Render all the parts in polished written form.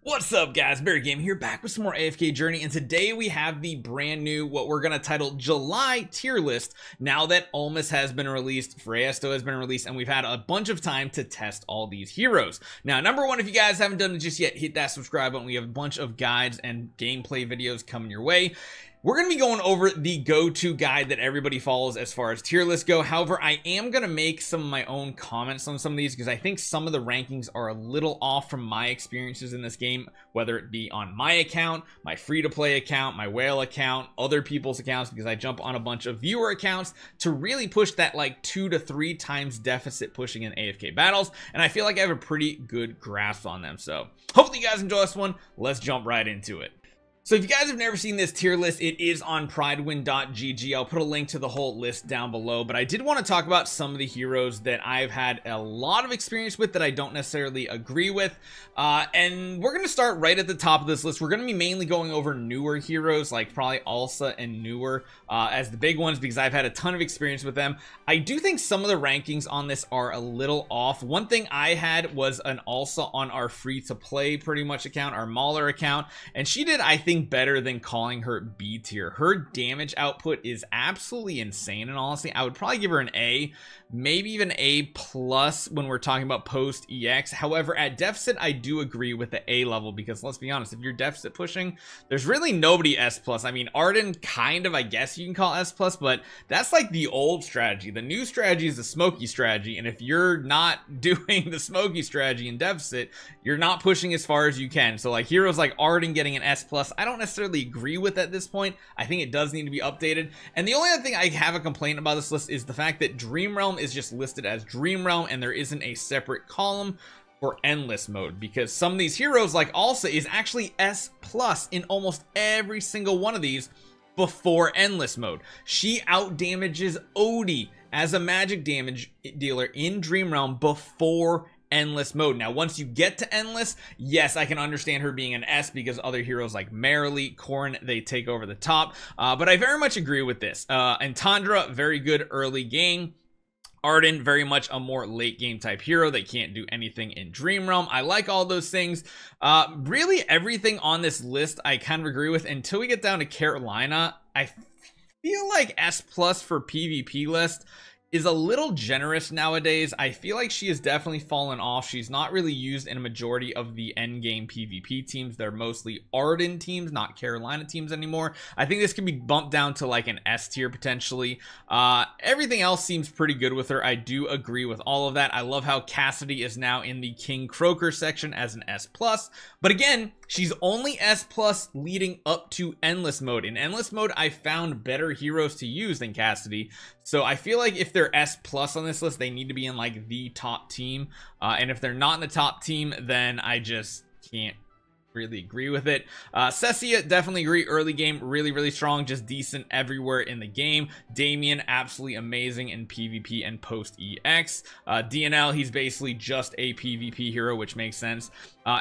What's up guys, Barry Game here, back with some more AFK Journey, and today we have the brand new, what we're gonna title July tier list, now that Almas has been released, Freyasto has been released, and we've had a bunch of time to test all these heroes. Now, number one, if you guys haven't done it just yet, hit that subscribe button. We have a bunch of guides and gameplay videos coming your way. We're going to be going over the go-to guide that everybody follows as far as tier lists go. However, I am going to make some of my own comments on some of these because I think some of the rankings are a little off from my experiences in this game, whether it be on my account, my free-to-play account, my whale account, other people's accounts, because I jump on a bunch of viewer accounts to really push that like 2 to 3 times deficit pushing in AFK battles, and I feel like I have a pretty good grasp on them. So hopefully you guys enjoy this one. Let's jump right into it. So if you guys have never seen this tier list, it is on pridewin.gg. I'll put a link to the whole list down below, but I did want to talk about some of the heroes that I've had a lot of experience with that I don't necessarily agree with, and we're going to start right at the top of this list. We're going to be mainly going over newer heroes, like probably Alsa and newer as the big ones, because I've had a ton of experience with them. I do think some of the rankings on this are a little off. One thing I had was an Alsa on our free-to-play pretty much account, our Mauler account, and she did, I think, better than calling her B tier. Her damage output is absolutely insane, and honestly I would probably give her an A, maybe even A plus when we're talking about post EX. However, at deficit I do agree with the A level, because let's be honest, if you're deficit pushing, there's really nobody S plus. I mean, Arden kind of, I guess you can call S plus, but that's like the old strategy. The new strategy is the smoky strategy, and if you're not doing the smoky strategy in deficit, you're not pushing as far as you can. So like heroes like Arden getting an S plus, I don't necessarily agree with at this point. I think it does need to be updated. And the only other thing I have a complaint about this list is the fact that Dream Realm is just listed as Dream Realm and there isn't a separate column for endless mode, because some of these heroes like Alsa is actually S plus in almost every single one of these before endless mode. She out damages Odie as a magic damage dealer in Dream Realm before endless mode. Now once you get to endless, yes, I can understand her being an S because other heroes like Marilee, Corrin, they take over the top, but I very much agree with this. And Tundra, very good early game. Arden, very much a more late game type hero that can't do anything in Dream Realm. I like all those things. Really everything on this list I kind of agree with until we get down to Carolina. I feel like S plus for PvP list is a little generous nowadays. I feel like she has definitely fallen off. She's not really used in a majority of the endgame PvP teams. They're mostly Arden teams, not Carolina teams anymore. I think this could be bumped down to like an S tier potentially. Everything else seems pretty good with her. I do agree with all of that. I love how Cassidy is now in the King Croaker section as an S plus, but again, she's only S plus leading up to endless mode. In endless mode, I found better heroes to use than Cassidy. So I feel like if they're S plus on this list, they need to be in like the top team. And if they're not in the top team, then I just can't really agree with it. Cessia, definitely agree. Early game, really strong, just decent everywhere in the game. Damien, absolutely amazing in PvP and post EX. DNL, he's basically just a PvP hero, which makes sense.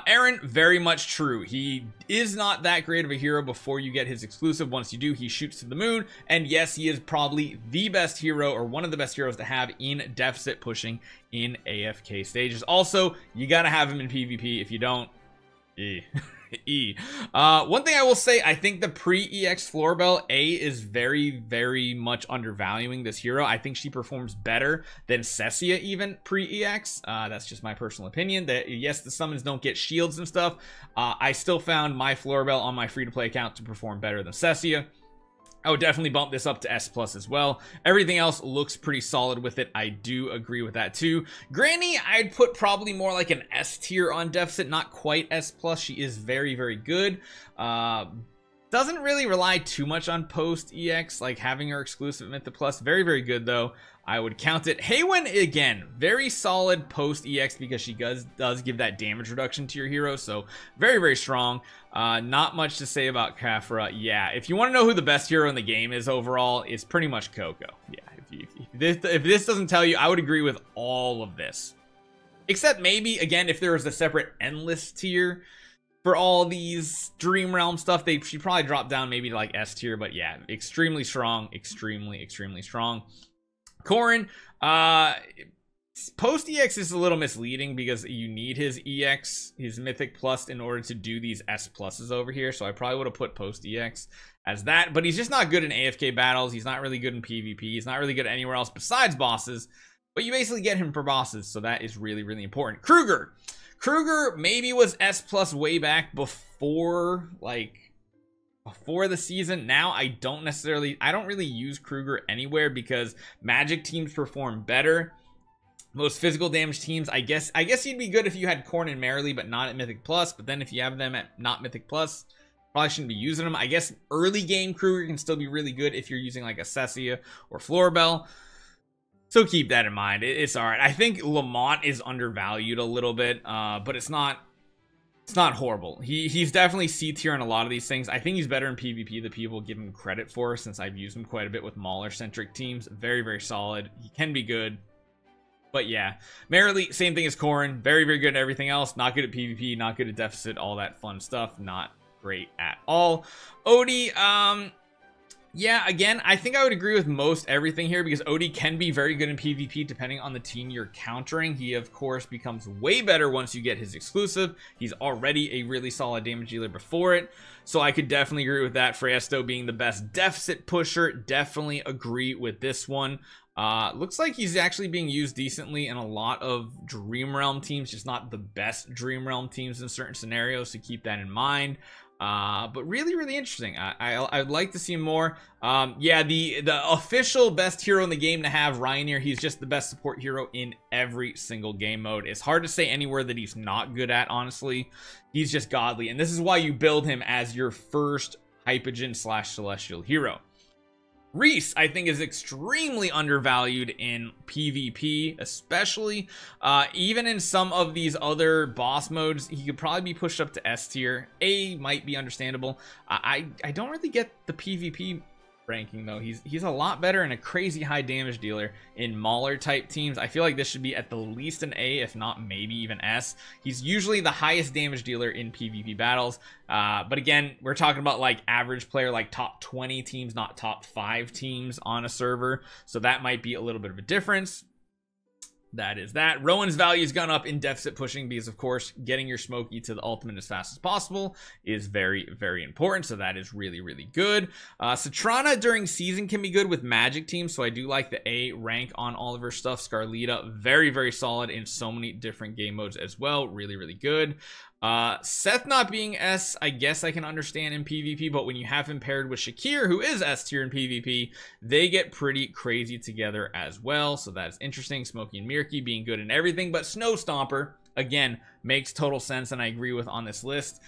Aaron, very much true. He is not that great of a hero before you get his exclusive. Once you do, he shoots to the moon, and yes, he is probably the best hero, or one of the best heroes to have in deficit pushing in AFK stages. Also, you gotta have him in PvP. If you don't, one thing I will say, I think the pre-EX Florbell A is very much undervaluing this hero. I think she performs better than Cessia even pre-EX. That's just my personal opinion. That yes, the summons don't get shields and stuff. I still found my Florbell on my free-to-play account to perform better than Cessia. I would definitely bump this up to S plus as well. Everything else looks pretty solid with it. I do agree with that too. Granny, I'd put probably more like an S tier on deficit, not quite S plus. She is very good. Doesn't really rely too much on post EX, like having her exclusive Mythic Plus. Very good though. I would count it. Haywin, again, very solid post EX because she does give that damage reduction to your hero, so very strong. Not much to say about Khafra. Yeah, if you want to know who the best hero in the game is overall, it's pretty much Coco. Yeah, if this doesn't tell you, I would agree with all of this, except maybe again if there was a separate endless tier for all these Dream Realm stuff, she'd probably drop down maybe to like S tier. But yeah, extremely strong, extremely strong. Corrin, Post EX is a little misleading because you need his EX, his Mythic Plus, in order to do these S pluses over here. So I probably would have put Post EX as that, but he's just not good in AFK battles. He's not really good in PvP. He's not really good anywhere else besides bosses, but you basically get him for bosses. So that is really, really important. Kruger maybe was S plus way back before, like, before the season. Now I don't really use Kruger anywhere because Magic teams perform better. Most physical damage teams, I guess you'd be good if you had Korn and Merrily, but not at Mythic Plus. But then if you have them at not Mythic Plus, probably shouldn't be using them. I guess early game Kruger can still be really good if you're using like a Cessia or Florbell. So keep that in mind. It's all right. I think Lamont is undervalued a little bit, but it's not horrible. He's definitely C tier in a lot of these things. I think he's better in PvP than people give him credit for, since I've used him quite a bit with Mauler centric teams. Very, very solid. He can be good. But yeah, Merrily, same thing as Corrin. Very, very good at everything else. Not good at PvP, not good at deficit, all that fun stuff. Not great at all. Odie, yeah, again, I think I would agree with most everything here because Odie can be very good in PvP depending on the team you're countering. He, of course, becomes way better once you get his exclusive. He's already a really solid damage dealer before it. So I could definitely agree with that. Freyasto being the best deficit pusher. Definitely agree with this one. Looks like he's actually being used decently in a lot of Dream Realm teams, just not the best Dream Realm teams in certain scenarios, so keep that in mind. But really, really interesting. I'd like to see more. Yeah, the official best hero in the game to have, Ryanair. He's just the best support hero in every single game mode. It's hard to say anywhere that he's not good at, honestly. He's just godly, and this is why you build him as your first Hypogean / Celestial hero. Reese, I think, is extremely undervalued in PvP, especially even in some of these other boss modes. He could probably be pushed up to S tier. A might be understandable. I don't really get the PvP ranking though. He's a lot better and a crazy high damage dealer in Mauler type teams. I feel like this should be at the least an A, if not maybe even S. He's usually the highest damage dealer in PvP battles, but again, we're talking about like average player, like top 20 teams, not top 5 teams on a server, so that might be a little bit of a difference. That is that. Rowan's value has gone up in deficit pushing because, of course, getting your Smokey to the ultimate as fast as possible is very, very important. So that is really, really good. Citrana during season can be good with Magic teams. So I do like the A rank on all of her stuff. Scarlita, very, very solid in so many different game modes as well. Really, really good. Seth not being S, I guess I can understand in PvP, but when you have him paired with Shakir, who is S tier in PvP, they get pretty crazy together as well. So that's interesting. Smokey and Mirky being good in everything, but Snow Stomper, again, makes total sense and I agree with on this list.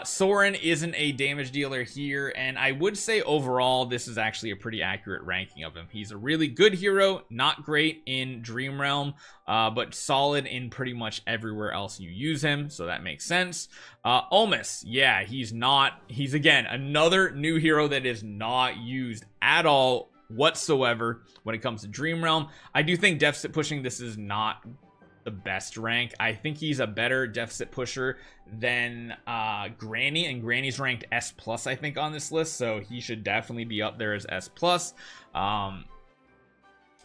Soren isn't a damage dealer here, and I would say overall this is actually a pretty accurate ranking of him. He's a really good hero, not great in Dream Realm, but solid in pretty much everywhere else you use him, so that makes sense. Olmus, yeah, he's again another new hero that is not used at all whatsoever when it comes to Dream Realm. I do think deficit pushing, this is not the best rank. I think he's a better deficit pusher than Granny, and Granny's ranked S plus I think on this list, so he should definitely be up there as S plus.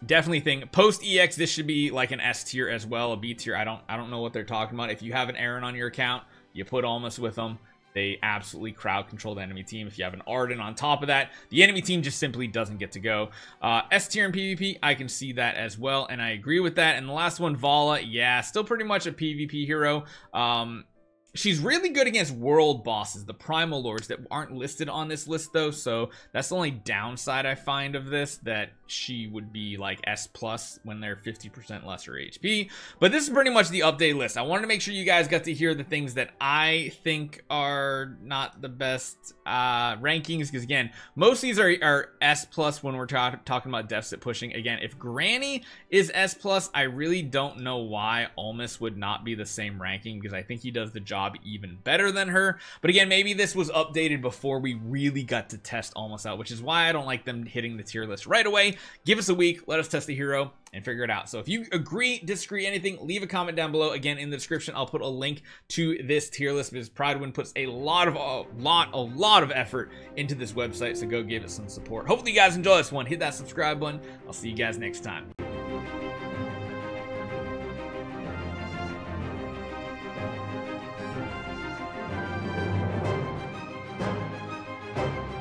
Definitely think post EX this should be like an S tier as well, a B tier. I don't know what they're talking about. If you have an Aaron on your account, you put Almost with them. They absolutely crowd control the enemy team. If you have an Arden on top of that, the enemy team just simply doesn't get to go. S tier in PvP, I can see that as well, and I agree with that. And the last one, Vala, yeah, still pretty much a PvP hero. She's really good against world bosses, the Primal Lords that aren't listed on this list though, so that's the only downside I find of this, that she would be like S plus when they're 50% lesser HP. But this is pretty much the update list. I wanted to make sure you guys got to hear the things that I think are not the best rankings, because again, most of these are S plus when we're talking about deficit pushing. Again, if Granny is S plus, I really don't know why Almus would not be the same ranking, because I think he does the job even better than her. But again, maybe this was updated before we really got to test Almost out, which is why I don't like them hitting the tier list right away. Give us a week, let us test the hero and figure it out. So if you agree, disagree, anything, leave a comment down below. Again, in the description, I'll put a link to this tier list because Pridewin puts a lot of effort into this website, so go give it some support. Hopefully you guys enjoy this one. Hit that subscribe button. I'll see you guys next time. you.